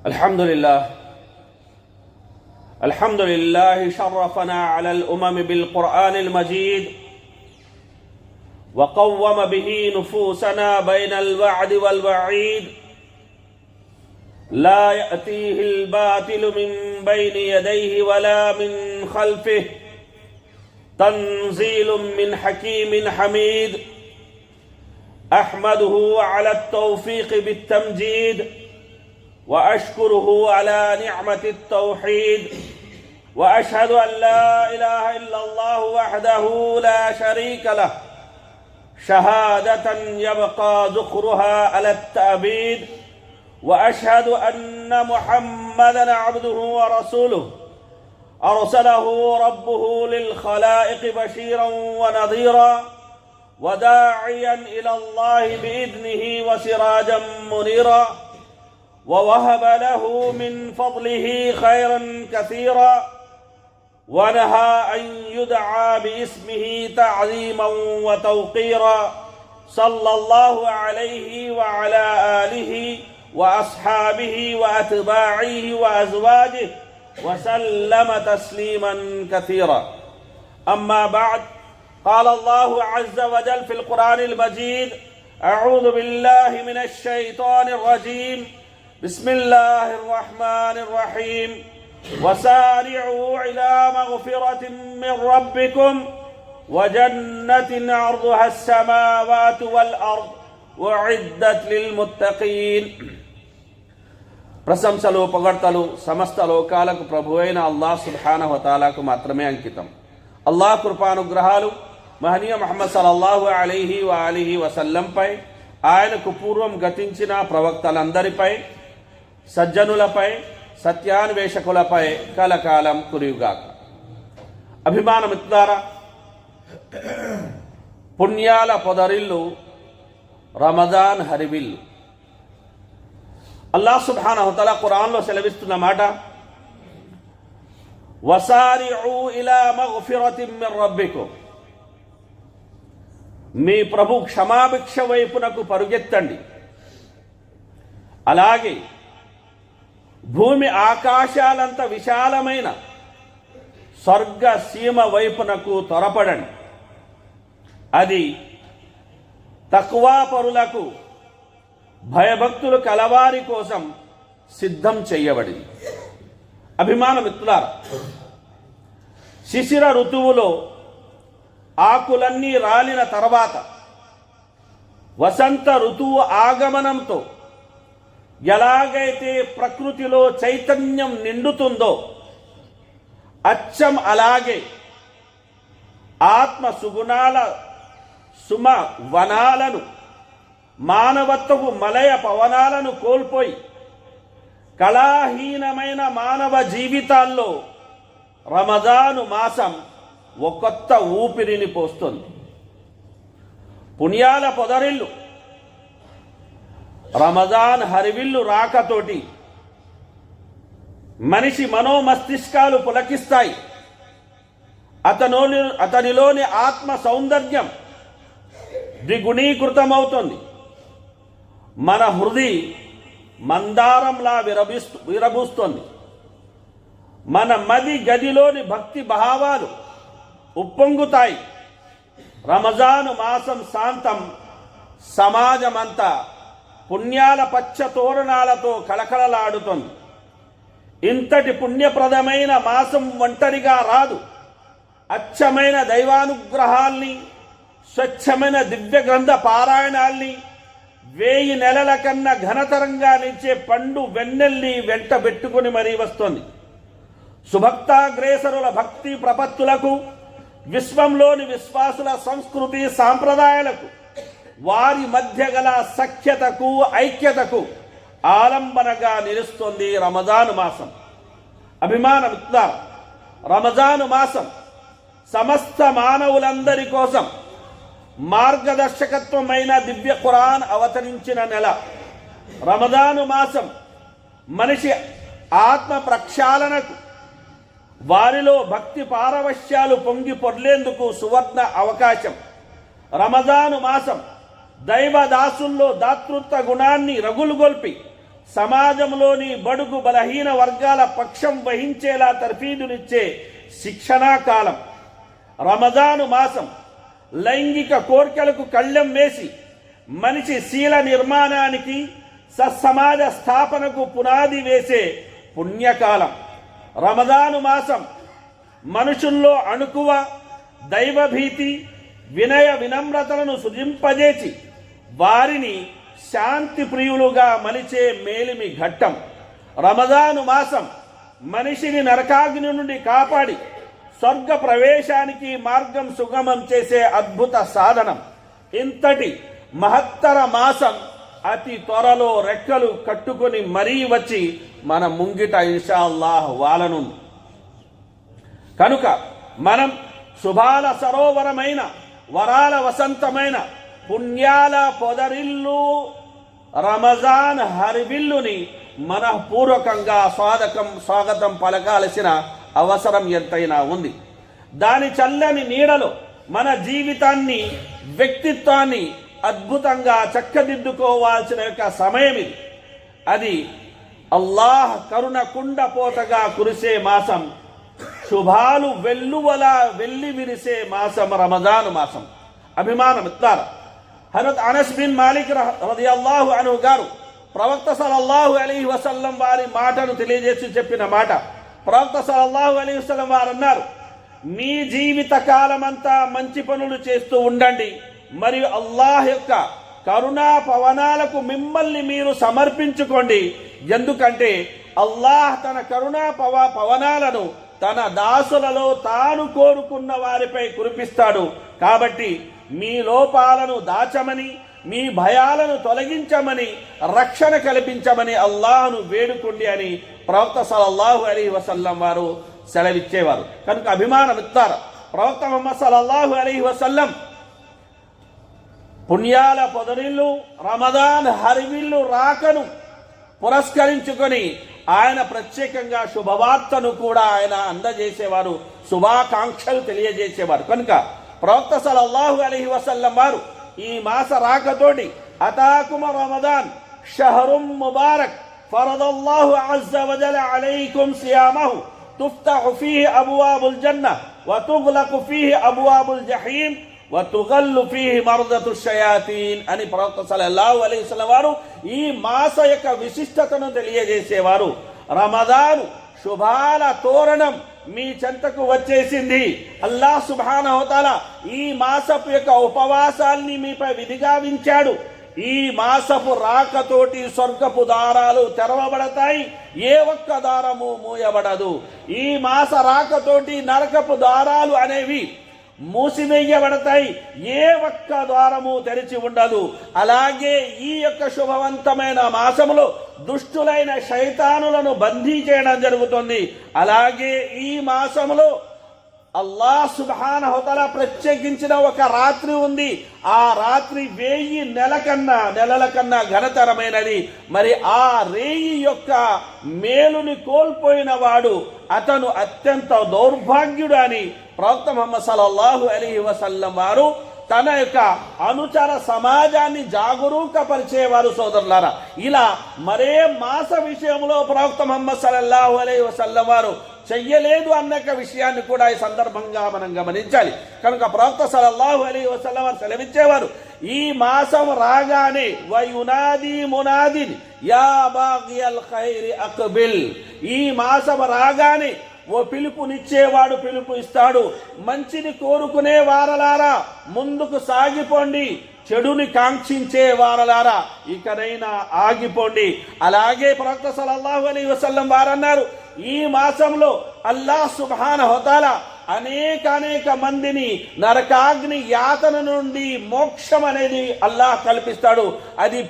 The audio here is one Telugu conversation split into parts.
الحمد لله شرفنا على الأمم بالقرآن المجيد وقوم به نفوسنا بين الوعد والوعيد. لا يأتيه الباطل من بين يديه ولا من خلفه. تنزيل من حكيم حميد. أحمده على التوفيق بالتمجيد وأشكره على نعمة التوحيد، وأشهد أن لا إله إلا الله وحده لا شريك له شهادة يبقى ذكرها على التأبيد، وأشهد أن محمدًا عبده ورسوله أرسله ربه للخلائق بشيرا ونذيرا وداعيا إلى الله بإذنه وسراجا منيرا، ووهب له من فضله خيرا كثيرا، ونهى أن يدعى باسمه تعظيما وتوقيرا. صلى الله عليه وعلى آله وأصحابه وأتباعه وأزواجه وسلم تسليما كثيرا. أما بعد، قال الله عز وجل في القرآن المجيد: أعوذ بالله من الشيطان الرجيم. بسم الله الرحمن الرحيم. وسارعوا إلى مغفرة من ربكم وجنة عرضها السماوات والأرض وعدت للمتقين. ప్రశంసలు పొగడ్తలు సమస్త లోకాలకు ప్రభువైన అల్లాహ్ సుబ్హానహు వ తఆలాకు మాత్రమే అంకితం. అల్లాహ్ కృపానుగ్రహాలు మహనీయ ముహమ్మద్ సల్లల్లాహు అలైహి వ ఆలిహి వసల్లంపై, ఆయనకు పూర్వం గతించిన ప్రవక్తలందరిపై, సజ్జనులపై, సత్యాన్వేషకులపై కలకాలం కురియుగాక. అభిమాన మిత్రులారా, పుణ్యాల పొదరిల్లు రమజాన్ హరివిల్లు. అల్లాహ్ సుబ్హానహు వ తఆలా ఖురాన్లో సెలవిస్తున్న మాట: వసారిఉ ఇలా మగ్ఫిరతిన్ మిన్ రబ్బికుం. మీ ప్రభు క్షమాభిక్ష వైపునకు పరుగెత్తండి. అలాగే భూమి ఆకాశాలంత విశాలమైన స్వర్గ సీమ వైపునకు త్వరపడండి. అది తక్వా పరులకు, భయభక్తులు కలవారి కోసం సిద్ధం చేయబడింది. అభిమాన మిత్రులారా, శిశిర ఋతువులో ఆకులన్నీ రాలిన తర్వాత వసంత ఋతువు ఆగమనంతో ఎలాగైతే ప్రకృతిలో చైతన్యం నిండుతుందో, అచ్చం అలాగే ఆత్మ సుగుణాల సుమ వనాలను, మానవత్వపు మలయ పవనాలను కోల్పోయి కళాహీనమైన మానవ జీవితాల్లో రమజాను మాసం ఒక కొత్త ఊపిరిని పోస్తుంది. పుణ్యాల పొదరిల్లు రమజాన్ హరివిల్లు రాకతోటి మనిషి మనోమస్తిష్కాలు పులకిస్తాయి. అతనిలోని ఆత్మ సౌందర్యం ద్విగుణీకృతమవుతుంది. మన హృది మందారంలా విరబూస్తుంది. మన మది గదిలోని భక్తి భావాలు ఉప్పొంగుతాయి. రమజాను మాసం శాంతం సమాజమంతా పుణ్యాల పచ్చ తోరణాలతో కళకళలాడుతుంది. ఇంతటి పుణ్యప్రదమైన మాసం ఒంటరిగా రాదు. అచ్చమైన దైవానుగ్రహాల్ని, స్వచ్ఛమైన దివ్య గ్రంథ పారాయణాల్ని, 1000 నెలల కన్నా ఘనతరంగా నిలిచే పండు వెన్నెల్ని వెంట పెట్టుకుని మరీ వస్తుంది. సుభక్తాగ్రేసరుల భక్తి ప్రపత్తులకు, విశ్వంలోని విశ్వాసుల సంస్కృతి సాంప్రదాయాలకు, వారి మధ్య గల సఖ్యతకు, ఐక్యతకు ఆలంబనగా నిలుస్తుంది రమజాను మాసం. అభిమాన మిత్రులారా, రమజాను మాసం సమస్త మానవులందరి కోసం మార్గదర్శకత్వమైన దివ్య ఖురాన్ అవతరించిన నెల. రమజాను మాసం మనిషి ఆత్మ ప్రక్షాళనకు, వారిలో భక్తి పారవశ్యాలు పొంగి పొర్లేందుకు సువర్ణ అవకాశం. రమజాను మాసం దైవదాసుల్లో దాతృత్వ గుణాన్ని రగులుగొల్పి సమాజంలోని బడుగు బలహీన వర్గాల పక్షం వహించేలా తర్ఫీదునిచ్చే శిక్షణా కాలం. రమజాను మాసం లైంగిక కోర్కెలకు కళ్ళెం వేసి మనిషి శీల నిర్మాణానికి, సమాజ స్థాపనకు పునాది వేసే పుణ్యకాలం. రమజాను మాసం మనుషుల్లో అణుకువ, దైవభీతి, వినయ వినమ్రతలను సృజింపజేసి వారిని శాంతి ప్రియులుగా మలిచే మేలిమి ఘట్టం. రమజాను మాసం మనిషిని నరకాగ్ని నుండి కాపాడి స్వర్గ ప్రవేశానికి మార్గం సుగమం చేసే అద్భుత సాధనం. ఇంతటి మహత్తర మాసం అతి త్వరలో రెక్కలు కట్టుకొని మరీ వచ్చి మన ముంగిట ఇన్షా అల్లాహ్ వాలనుంది. కనుక మనం శుభాల సరోవరమైన, వరాల వసంతమైన, పుణ్యాల పొదరిల్లు రమజాన్ హరివిల్లుని మనఃపూర్వకంగా స్వాగతం పలకాల్సిన అవసరం ఎంతైనా ఉంది. దాని చల్లని నీడలో మన జీవితాన్ని, వ్యక్తిత్వాన్ని అద్భుతంగా చక్కదిద్దుకోవాల్సిన యొక్క సమయం ఇది. అది అల్లాహ్ కరుణ కుండపోతగా కురిసే మాసం, శుభాలు వెల్లువలా వెల్లి విరిసే మాసం రమజాను మాసం. అభిమానం ఇస్తారా, హజరత్ అనస్ బిన్ మాలిక్ రదియల్లాహు అన్హు గారు ప్రవక్త సల్లల్లాహు అలైహి వసల్లం వారి మాటను తెలియజేసి చెప్పిన మాట. ప్రవక్త సల్లల్లాహు అలైహి వసల్లం వారు అన్నారు, మీ జీవిత కాలమంతా మంచి పనులు చేస్తూ ఉండండి, మరియు అల్లాహ్ యొక్క కరుణా పవనాలకు మిమ్మల్ని మీరు సమర్పించుకోండి. ఎందుకంటే అల్లాహ్ తన కరుణా పవనాలను తన దాసులలో తాను కోరుకున్న వారిపై కురిపిస్తాడు. కాబట్టి మీ లోపాలను దాచమని, మీ భయాలను తొలగించమని, రక్షణ కల్పించమని అల్లాహ్ను వేడుకోండి అని ప్రవక్త సల్లల్లాహు అలైహి వసల్లం వారు సెలవిచ్చేవారు. కనుక అభిమానం ఇస్తారు. ప్రవక్త ముహమ్మద్ సల్లల్లాహు అలైహి వసల్లం పుణ్యాల పొదరిల్లు రమజాన్ హరివిల్లు రాకను పురస్కరించుకొని ఆయన ప్రత్యేకంగా శుభవార్తను కూడా ఆయన అందజేసేవారు, శుభాకాంక్షలు తెలియజేసేవారు. కనుక ప్రవక్త సల్లల్లాహు అలైహి వసల్లం వారు ఈ మాస రాకతోటి అతాకుమ రమదాన్ షహరుం ముబారక్ ఫరదల్లాహు అజ్జ వజల అలైకుం సియామహు తుఫ్తహు ఫీహి అబ్వాబుల్ జన్నహ్ వ తుగ్లఖు ఫీహి అబ్వాబుల్ జహీమ్ వ తుగల్లు ఫీహి మర్దతు షయాతీన్ అని ప్రవక్త సల్లల్లాహు అలైహి వసల్లం వారు ఈ మాస యొక్క విశిష్టతను తెలియజేసేవారు. రమదాను శుభాల తోరణం మీ చెంతకు వచ్చేసింది. అల్లాహ్ సుబ్హానహు వ తఆలా ఈ మాసపు యొక్క ఉపవాసాల్ని మీపై విధిగా వించాడు. ఈ మాసపు రాకతోటి స్వర్గపు దారాలు తెరవబడతాయి, ఏ ఒక్క దారము మూయబడదు. ఈ మాస రాకతోటి నరకపు దారాలు అనేవి మూసివేయబడతాయి, ఏ ఒక్క ద్వారము తెరిచి ఉండదు. అలాగే ఈ యొక్క శుభవంతమైన మాసములో దుష్టులైన శైతానులను బందీ చేయడం జరుగుతుంది. అలాగే ఈ మాసములో అల్లాహ్ సుబ్హానహు వ తఆలా ప్రత్యేకించిన ఒక రాత్రి ఉంది. ఆ రాత్రి 1000 నెలల కన్నా ఘనతరమైనది. మరి ఆ రేయి యొక్క మేలుని కోల్పోయిన వాడు అతను అత్యంత దౌర్భాగ్యుడు అని ప్రవక్త ముహమ్మద్ సల్లల్లాహు అలైహి వసల్లం వారు తన యొక్క అనుచర సమాజాన్ని జాగరూకపరిచేవారు. సోదరులారా, ఇలా మరే మాస విషయంలో ప్రవక్త ముహమ్మద్ సల్లల్లాహు అలైహి వసల్లం వారు చెయ్యలేదు అన్న విషయాన్ని కూడా ఈ సందర్భంగా మనం గమనించాలి. కనుక ప్రవక్త సల్లల్లాహు అలైహి వసల్లం వారు సెలవిచ్చేవారు, ఈ మాసం రాగానే వయునాది మునాదిన్ యా బాగియల్ ఖైరి అక్బిల్, ఈ మాసం రాగానే ఓ పిలుపునిచ్చేవాడు పిలుపు ఇస్తాడు, మంచిని కోరుకునే వారలారా ముందుకు సాగిపోండి, చెడుని కాంక్షించే వారలారా ఇకనైనా ఆగిపోండి. అలాగే ప్రవక్త సల్లల్లాహు అలైహి వసల్లం వారన్నారు, ఈ మాసంలో అల్లాహ్ సుబ్హానహు వ తఆలా అనేక మందిని నరకాగ్ని యాతన నుండి మోక్షం అనేది అల్లాహ్ కల్పిస్తాడు. అది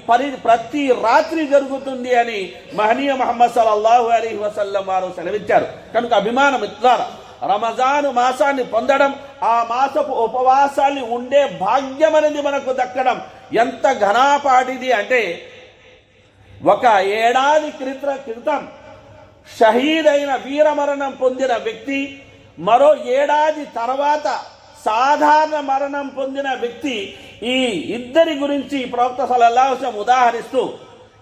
ప్రతి రాత్రి జరుగుతుంది అని మహనీయ ముహమ్మద్ సల్లల్లాహు అలైహి వసల్లం వారు సెలవిచ్చారు. కనుక అభిమానం ఇస్తారా, రమజాను మాసాన్ని పొందడం, ఆ మాసపు ఉపవాసాన్ని ఉండే భాగ్యం అనేది మనకు దక్కడం ఎంత ఘనాపాటిది అంటే, ఒక ఏడాది క్రితం షహీద్ అయిన వీరమరణం పొందిన వ్యక్తి, మరో ఏడాది తర్వాత సాధారణ మరణం పొందిన వ్యక్తి, ఈ ఇద్దరి గురించి ప్రవక్త సల్లల్లాహు అలైహి వసల్లం ఉదాహరిస్తూ,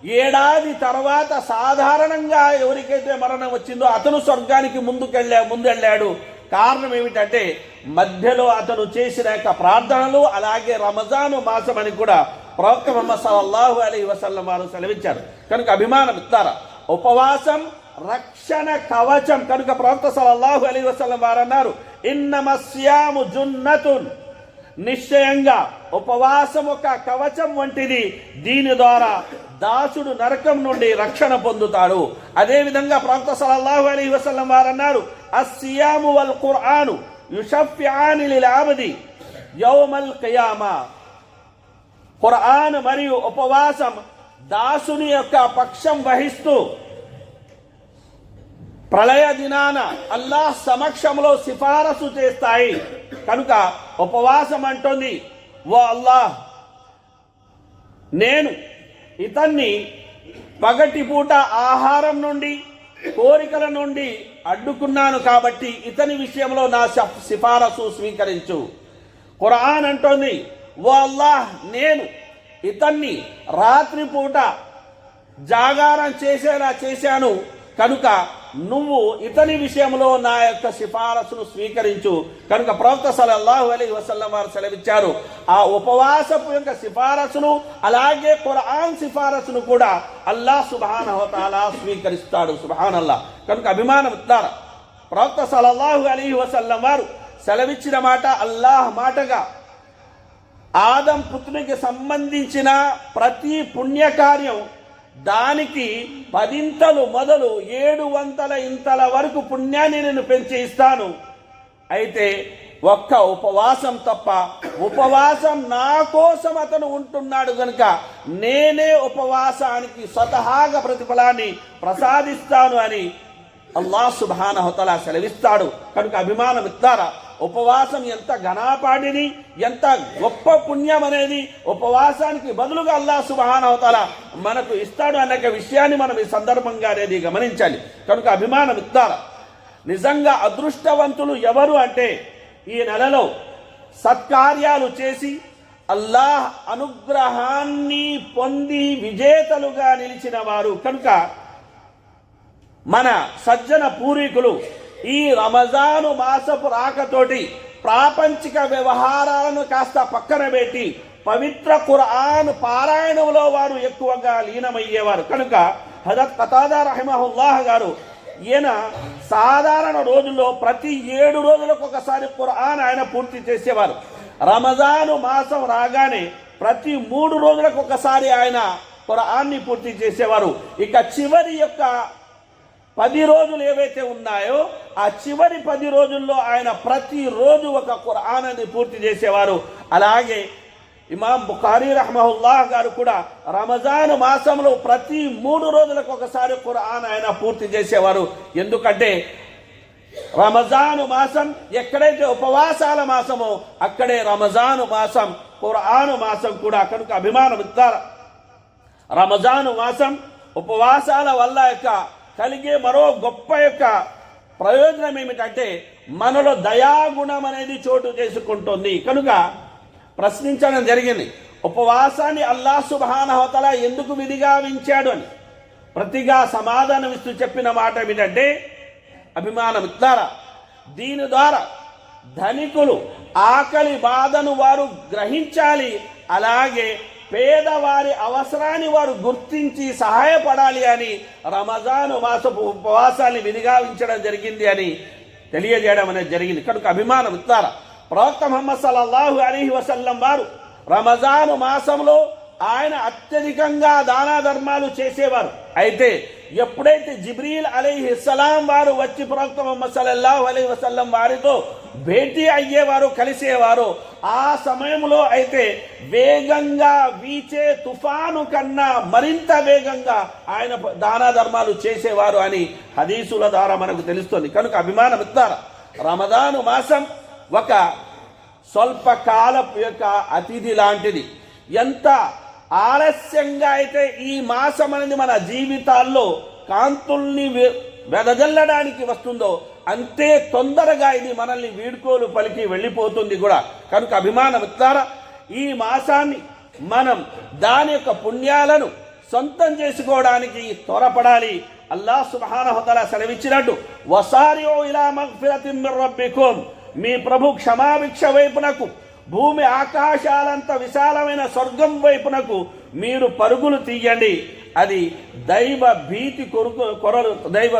ఏడాది తర్వాత సాధారణంగా ఎవరికైతే మరణం వచ్చిందో అతను స్వర్గానికి ముందెళ్ళాడు. కారణం ఏమిటంటే మధ్యలో అతను చేసిన యొక్క ప్రార్థనలు, అలాగే రమజాను మాసం అని కూడా ప్రవక్త ముహమ్మద్ సల్లల్లాహు అలైహి వసల్లం వారు సెలవిచ్చారు. కనుక అభిమానం ఇస్తారా, ఉపవాసం రక్షణ కవచం. కనుక ప్రవక్త సల్లల్లాహు అలైహి వసల్లం వారు అన్నారు, ఇన్నమస్యాము జున్నతున్, నిశ్చయంగా ఉపవాసం ఒక కవచం వంటిది, దీని ద్వారా దాసుడు నరకం నుండి రక్షణ పొందుతాడు. అదేవిధంగా ప్రవక్త సల్లల్లాహు అలైహి వసల్లం వారు అన్నారు, అస్సియాము వల్ ఖుర్ఆను యుషఫ్ఫిఆని లిల్ అబ్ది యౌమల్ ఖియామా. ఖుర్ఆన్ మరియు ఉపవాసం దాసుని యొక్క పక్షం వహిస్తూ ప్రళయ దినాన అల్లాహ్ సమక్షంలో సిఫారసు చేస్తాయి. కనుక ఉపవాసం అంటుంది, ఓ అల్లాహ్, నేను ఇతన్ని పగటిపూట ఆహారం నుండి, కోరికల నుండి అడ్డుకున్నాను కాబట్టి ఇతని విషయంలో నా సిఫారసు స్వీకరించు. ఖురాన్ అంటోంది, ఓ అల్లాహ్, నేను ఇతన్ని రాత్రిపూట జాగారం చేసేలా చేశాను కనుక నువ్వు ఇతని విషయంలో నా యొక్క సిఫారసును స్వీకరించు. కనుక ప్రవక్త సల్లల్లాహు అలైహి వసల్లం వారు సెలవిచ్చారు, ఆ ఉపవాసపు యొక్క సిఫారసును అలాగే ఖురాన్ సిఫారసును కూడా అల్లాహ్ సుబ్హానహు వ తఆలా స్వీకరిస్తాడు. సుబ్హానల్లాహ్. కనుక అభిమానం ఇస్తారా, ప్రవక్త సల్లల్లాహు అలైహి వసల్లం వారు సెలవిచ్చిన మాట అల్లాహ్ మాటగా, ఆదం పుత్రునికి సంబంధించిన ప్రతి పుణ్యకార్యం దానికి 10 ఇంతలు మొదలు 700 ఇంతల వరకు పుణ్యాన్ని నేను పెంచి ఇస్తాను. అయితే ఒక్క ఉపవాసం తప్ప, ఉపవాసం నా కోసం అతను ఉంటున్నాడు కనుక నేనే ఉపవాసానికి స్వతహాగా ప్రతిఫలాన్ని ప్రసాదిస్తాను అని అల్లాహ్ సుబ్హానహు వ తఆలా సెలవిస్తాడు. కనుక అభిమానం ఇస్తారా, ఉపవాసం ఎంత ఘనాపాటిని, ఎంత గొప్ప పుణ్యం అనేది ఉపవాసానికి బదులుగా అల్లాహ్ సుబ్హానహు వ తఆలా మనకు ఇస్తాడు అనే విషయాన్ని మనం ఈ సందర్భంగా అనేది గమనించాలి. కనుక అభిమానం ఇస్తారా, నిజంగా అదృష్టవంతులు ఎవరు అంటే ఈ నెలలో సత్కార్యాలు చేసి అల్లాహ్ అనుగ్రహాన్ని పొంది విజేతలుగా నిలిచిన వారు. కనుక మన సజ్జన పూర్వీకులు ఈ రమజాను మాసపు రాకతోటి ప్రాపంచిక వ్యవహారాలను కాస్త పక్కన పెట్టి పవిత్ర ఖురాన్ పారాయణంలో వారు ఎక్కువగా లీనమయ్యేవారు. కనుక హజరత్ ఖతాదా రహిమహుల్లాహ్ గారు, ఈయన సాధారణ రోజుల్లో ప్రతి 7 రోజులకు ఒకసారి ఖురాన్ ఆయన పూర్తి చేసేవారు. రమజాను మాసం రాగానే ప్రతి 3 రోజులకు ఒకసారి ఆయన ఖురాన్ని పూర్తి చేసేవారు. ఇక చివరి యొక్క 10 రోజులు ఏవైతే ఉన్నాయో ఆ చివరి 10 రోజుల్లో ఆయన ప్రతిరోజు ఒక ఖురాన్ని పూర్తి చేసేవారు. అలాగే ఇమాం బుఖారీ రహ్మహుల్లాహ్ గారు కూడా రమజాన్ మాసంలో ప్రతి 3 రోజులకు ఒకసారి ఖురాన్ ఆయన పూర్తి చేసేవారు. ఎందుకంటే రమజాను మాసం ఎక్కడైతే ఉపవాసాల మాసమో అక్కడే రమజాను మాసం, ఖురాను మాసం కూడా. కనుక అభిమానం ఇస్తారా, రమజాను మాసం ఉపవాసాల వల్ల కలిగే మరో గొప్ప యొక్క ప్రయోజనం ఏమిటంటే మనలో దయాగుణం అనేది చోటు చేసుకుంటుంది. కనుక ప్రశ్నించడం జరిగింది, ఉపవాసాన్ని అల్లాహ్ సుబ్హానహు వ తఆలా ఎందుకు విధిగా వించాడు అని. ప్రతిగా సమాధానం ఇస్తూ చెప్పిన మాట ఏమిటంటే, అభిమానం ఇస్తారా, దీని ద్వారా ధనికులు ఆకలి బాధను వారు గ్రహించాలి, అలాగే పేదవారి అవసరాన్ని వారు గుర్తించి సహాయపడాలి అని రమజాను మాసపు ఉపవాసాన్ని విధిగా ఉంచడం జరిగింది అని తెలియజేయడం అనేది జరిగింది. కనుక అభిమానం ఇస్తారా, ప్రవక్త ముహమ్మద్ సల్లల్లాహు అలైహి వసల్లం వారు రమజాను మాసంలో ఆయన అత్యధికంగా దాన ధర్మాలు చేసేవారు. అయితే ఎప్పుడైతే జిబ్రీల్ అలైహిస్సలాం వారు వచ్చి ప్రవక్త ముహమ్మద్ సల్లల్లాహు అలైహి వసల్లం వారితో భేటీ అయ్యేవారు, కలిసేవారు, ఆ సమయంలో అయితే వేగంగా వీచే తుఫాను కన్నా మరింత వేగంగా ఆయన దాన ధర్మాలు చేసేవారు అని హదీసుల ద్వారా మనకు తెలుస్తుంది. కనుక అభిమానం ఇస్తారా, రమదాను మాసం ఒక స్వల్పకాలపు యొక్క అతిథి లాంటిది. ఎంత ఆలస్యంగా అయితే ఈ మాసం అనేది మన జీవితాల్లో కాంతుల్ని వెదజల్లడానికి వస్తుందో అంతే తొందరగా ఇది మనల్ని వీడ్కోలు పలికి వెళ్ళిపోతుంది కూడా. కనుక అభిమానం ఇస్తారా, ఈ మాసాన్ని మనం దాని యొక్క పుణ్యాలను సొంతం చేసుకోవడానికి త్వరపడాలి. అల్లాహ్ సుబ్హానహు వ తఆలా సెలవిచ్చినట్టు వసారియు ఇలా మగ్ఫిరతిన్ మిర్ రబ్బికుం, మీ ప్రభు క్షమాభిక్ష వైపునకు, భూమి ఆకాశాలంత విశాలమైన స్వర్గం వైపునకు మీరు పరుగులు తీయండి. అది దైవ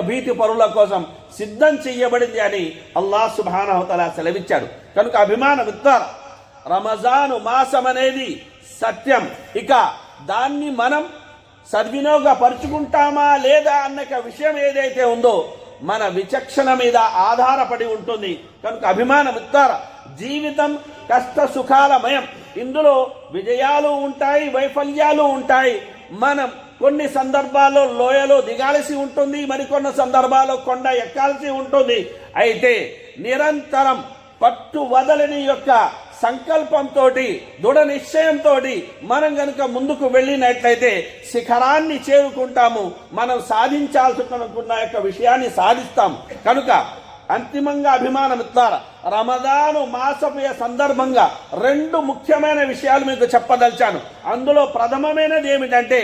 భీతి పరుల కోసం సిద్ధం చేయబడింది అని అల్లాహ్ సుబ్హానహు వ తఆలా సెలవిచ్చాడు. కనుక అభిమాన మిత్రులారా, రమజాను మాసం అనేది సత్యం. ఇక దాన్ని మనం సద్వినియోగపరుచుకుంటామా లేదా అన్న విషయం ఏదైతే ఉందో మన విచక్షణ మీద ఆధారపడి ఉంటుంది. కనుక అభిమాన మిత్రులారా, జీవితం కష్ట సుఖాలమయం. ఇందులో విజయాలు ఉంటాయి, వైఫల్యాలు ఉంటాయి. మనం కొన్ని సందర్భాల్లో లోయలో దిగాల్సి ఉంటుంది, మరికొన్ని సందర్భాల్లో కొండ ఎక్కాల్సి ఉంటుంది. అయితే నిరంతరం పట్టు వదలని యొక్క సంకల్పంతో, దృఢ నిశ్చయంతో మనం గనుక ముందుకు వెళ్ళినట్లయితే శిఖరాన్ని చేరుకుంటాము. మనం సాధించాల్సుకున్న యొక్క విషయాన్ని సాధిస్తాం. కనుక అంతిమంగా అభిమాన మిత్రులారా, రమదాను మాసపు సందర్భంగా 2 ముఖ్యమైన విషయాలు మీకు చెప్పదలిచాను. అందులో ప్రథమమైనది ఏమిటంటే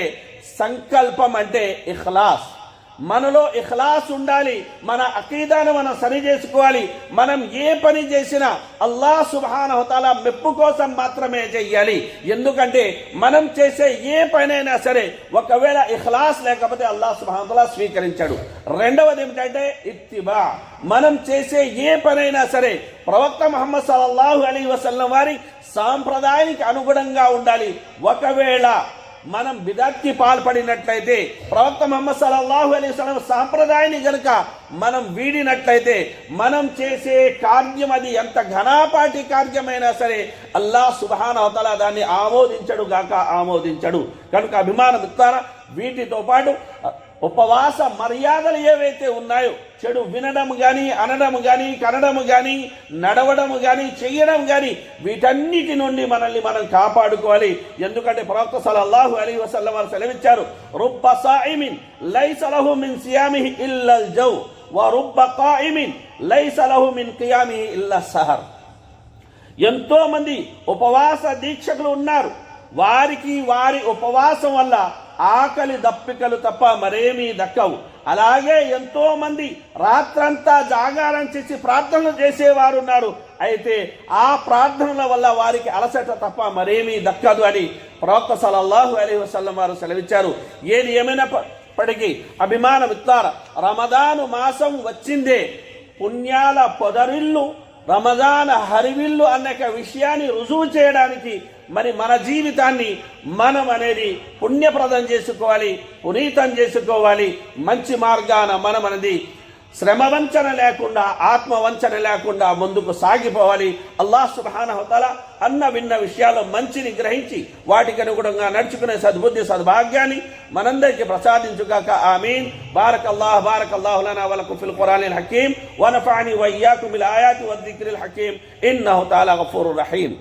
సంకల్పం, అంటే ఇఖ్లాస్. మనలో ఇఖ్లాస్ ఉండాలి. మన అకీదాను మనం సరి చేసుకోవాలి. మనం ఏ పని చేసినా అల్లాహ్ సుబ్హానహు వ తఆలా మెప్పు కోసం మాత్రమే చేయాలి. ఎందుకంటే మనం చేసే ఏ పనైనా సరే ఒకవేళ ఇఖ్లాస్ లేకపోతే అల్లాహ్ సుబ్హానహు వ తఆలా స్వీకరించాడు. రెండవది ఏమిటంటే ఇత్తిబా. మనం చేసే ఏ పనైనా సరే ప్రవక్త ముహమ్మద్ సల్లల్లాహు అలైహి వసల్లం వారి సాంప్రదాయానికి అనుగుణంగా ఉండాలి. ఒకవేళ మనం బిదత్కి పాల్పడినట్లయితే, ప్రవక్త ముహమ్మద్ సల్లల్లాహు అలైహి వసల్లం సాంప్రదాయాన్ని గనుక మనం వీడినట్లయితే మనం చేసే కార్యం అది ఎంత ఘనాపాటి కార్యమైనా సరే అల్లాహ్ సుబ్హానహు వ తఆలా దాన్ని ఆమోదించడు. కనుక అభిమాన మిత్రులారా, వీటితో పాటు ఉపవాస మర్యాదలు ఏవైతే ఉన్నాయో, చెడు వినడం కానీ, అనడం కానీ, కనడం కానీ, నడవడం కానీ, చెయ్యడం కానీ, వీటన్నిటి నుండి మనల్ని మనం కాపాడుకోవాలి. ఎందుకంటే ప్రవక్త సల్లల్లాహు అలైహి వసల్లం వారు సెలవిచ్చారు, రుబ్బ సాయిమిన్ లైస లహు మిన్ సియామిహి ఇల్లల్ జౌ వ రుబ్బ ఖాయిమిన్ లైస లహు మిన్ ఖియామిహి ఇల్లస్ సహర్. ఎంతో మంది ఉపవాస దీక్షకులు ఉన్నారు. వారికి వారి ఉపవాసం వల్ల ఆకలి దప్పికలు తప్ప మరేమీ దక్కవు. అలాగే ఎంతో మంది రాత్రంతా జాగారం చేసి ప్రార్థనలు చేసేవారు ఉన్నారు. అయితే ఆ ప్రార్థనల వల్ల వారికి అలసట తప్ప మరేమీ దక్కదు అని ప్రవక్త సల్లల్లాహు అలైహి వసల్లం వారు సెలవిచ్చారు. ఏది ఏమైనప్పటికీ అభిమాన మిత్రులారా, రమదాను మాసం వచ్చిందే పుణ్యాల పొదరిల్లు, రమదాన్ హరివిల్లు అనే విషయాన్ని రుజువు చేయడానికి మరి మన జీవితాన్ని మనం అనేది పుణ్యప్రదం చేసుకోవాలి, పునీతం చేసుకోవాలి. మంచి మార్గాన మనం అనేది శ్రమ వంచన లేకుండా, ఆత్మ వంచన లేకుండా ముందుకు సాగిపోవాలి. అల్లాహ్ సుబ్హానహు వ తఆలా అన్న విన్న విషయాలు మంచిని గ్రహించి వాటికి అనుగుణంగా నడుచుకునే సద్బుద్ధి సద్భాగ్యాన్ని మనందరికీ ప్రసాదించుగాక. ఆమీన్. బారకల్లాహు లనా వ లకుం ఫిల్ ఖురానిల్ హకీమ్ వ నఫఅని వ ఇయ్యాకుం బిల్ ఆయాతి వద్ దిక్రిల్ హకీమ్ ఇన్నహు తఆలా గఫూరుర్ రహీమ్.